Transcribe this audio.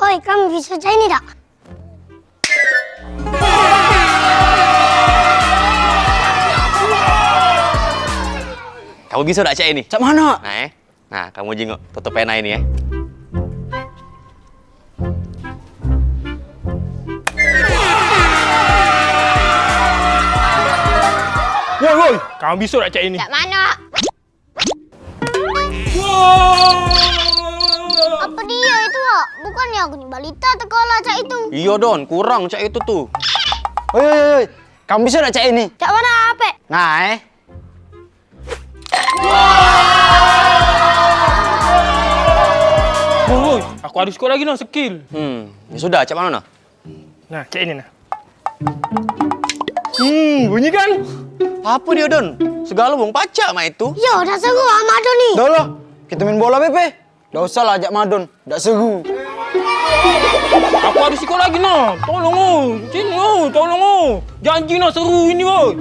Oi, kamu bisa baca ini tak? Kamu bisa udah cek ini? Cak mana? Nah, kamu jenguk tutup pena ini ya. Woi, kamu bisa tak cek ini? Cak mana? Apa dia itu, Wak? Bukannya aku nih balita sekolah Cak itu. Iya Don, kurang cek itu tuh. Oi. Kamu bisa cak ini? Cak mana apa? Nah, Woi, aku harus sekolah lagi no skill. Ya sudah, cek mana nah? Nah, cek ini nah. Bunyi kan? Apa dia Don? Segala bong pacak mah itu. Yo, udah seru sama Adon nih. udah lah. Kita main bola, Pepe. Nggak usah lah ajak Madon. Nggak seru. Aku harus sekolah lagi no. Tolong oh, sini oh, tolong oh. Janji no seru ini oh.